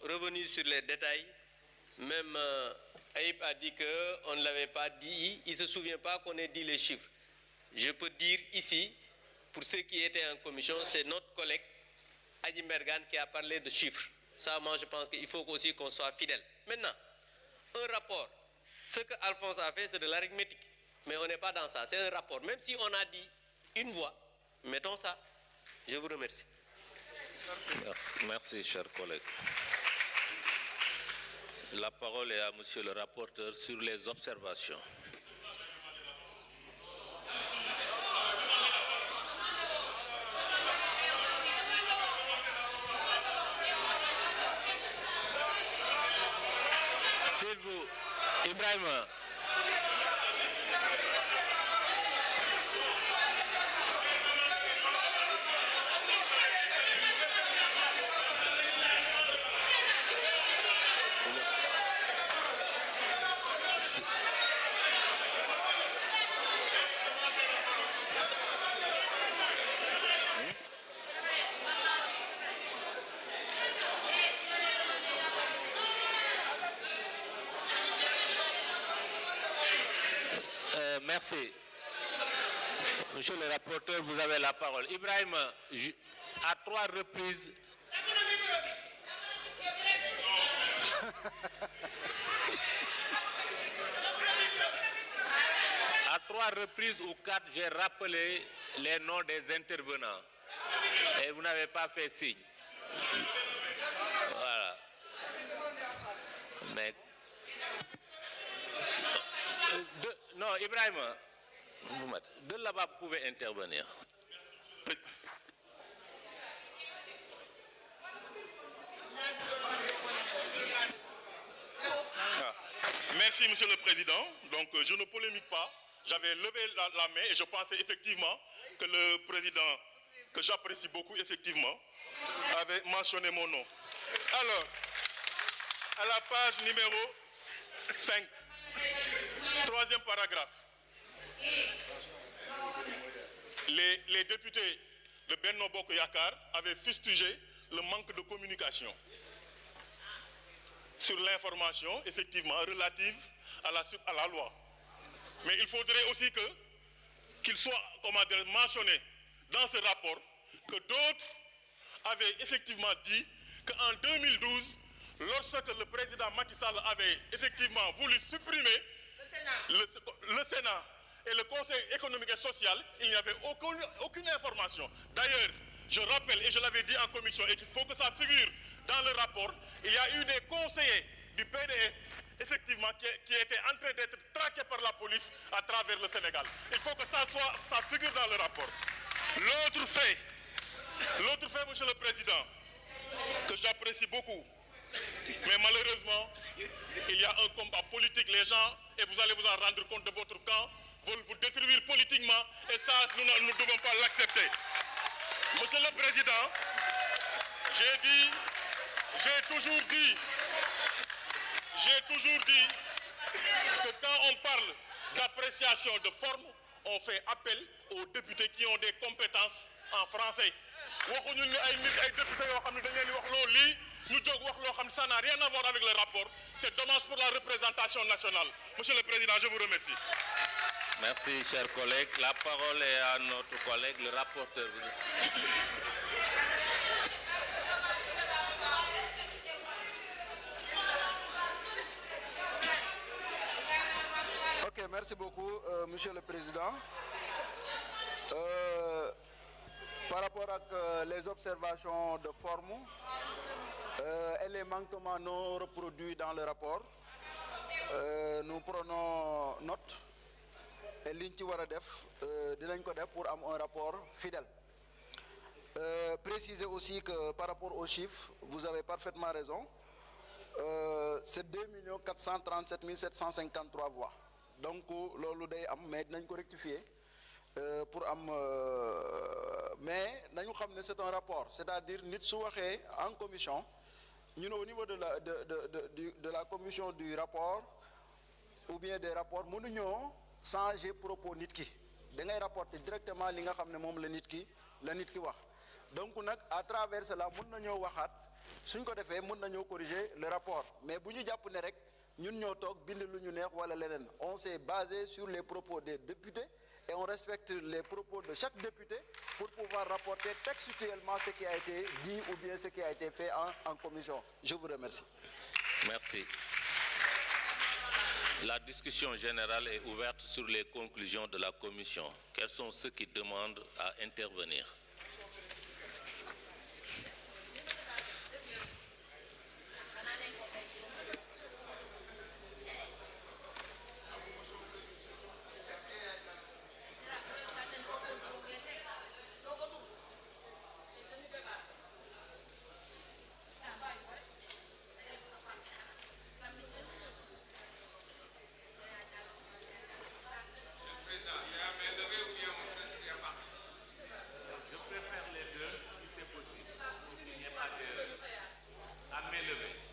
revenu sur les détails. Même Aïb a dit qu'on ne l'avait pas dit. Il ne se souvient pas qu'on ait dit les chiffres. Je peux dire ici, pour ceux qui étaient en commission, c'est notre collègue Adi Mergan qui a parlé de chiffres. Ça, moi, je pense qu'il faut aussi qu'on soit fidèle. Maintenant, un rapport. Ce que Alphonse a fait, c'est de l'arithmétique. Mais on n'est pas dans ça. C'est un rapport. Même si on a dit une voix, mettons ça. Je vous remercie. Merci, cher collègue. La parole est à monsieur le rapporteur sur les observations. S'il vous, Ibrahima. Merci. Monsieur le rapporteur, vous avez la parole. Ibrahim, à 3 reprises... À 3 reprises ou 4, j'ai rappelé les noms des intervenants. Et vous n'avez pas fait signe. Voilà. Mais... Non, Ibrahim, de là-bas, vous pouvez intervenir. Merci, Monsieur le Président. Donc, je ne polémique pas. J'avais levé la main et je pensais effectivement que le Président, que j'apprécie beaucoup, effectivement, avait mentionné mon nom. Alors, à la page numéro 5, troisième paragraphe. Les députés de Benno Bokk Yakaar avaient fustigé le manque de communication sur l'information, effectivement, relative à la loi. Mais il faudrait aussi qu'il soit, mentionné dans ce rapport que d'autres avaient effectivement dit qu'en 2012, lorsque le président Macky Sall avait effectivement voulu supprimer le Sénat et le Conseil économique et social, il n'y avait aucune information. D'ailleurs, je rappelle, et je l'avais dit en commission, et qu'il faut que ça figure dans le rapport, il y a eu des conseillers du PDS, effectivement, qui étaient en train d'être traqués par la police à travers le Sénégal. Il faut que ça figure dans le rapport. L'autre fait, Monsieur le Président, que j'apprécie beaucoup, mais malheureusement, il y a un combat politique, les gens, et vous allez vous en rendre compte de votre camp, veulent vous détruire politiquement, et ça, nous ne devons pas l'accepter. Monsieur le Président, j'ai toujours dit que quand on parle d'appréciation de forme, on fait appel aux députés qui ont des compétences en français. Ça n'a rien à voir avec le rapport. C'est dommage pour la représentation nationale. Monsieur le Président, je vous remercie. Merci, chers collègues. La parole est à notre collègue, le rapporteur. Ok, merci beaucoup, Monsieur le Président. Par rapport à les observations de forme et les manquements non reproduits dans le rapport, nous prenons note et liñ ci war a def dinañ ko def pour avoir un rapport fidèle. Préciser aussi que par rapport aux chiffres, vous avez parfaitement raison, c'est 2 437 753 voix. Donc, loolu day am mais dinañ ko rectifier pour mais nañu xam ne c'est un rapport, c'est-à-dire nit su waxee en commission ñun au niveau de la commission du rapport ou bien des rapports mënuñoo changer propos nit ki da ngay rapporter directement li nga xam ne moom la nit ki wax. Donc nag à travers cela mën nañoo waxaat suñ ko defee mën nañoo corriger le rapport mais bu ñu jàpp ne rek ñun ñoo toog bind lu ñu neex wala leneen on s'est basé sur les propos des députés et on respecte les propos de chaque député pour pouvoir rapporter textuellement ce qui a été dit ou bien ce qui a été fait en commission. Je vous remercie. Merci. La discussion générale est ouverte sur les conclusions de la commission. Quels sont ceux qui demandent à intervenir? Je préfère les deux si c'est possible. Il n'y a pas de... À main levée.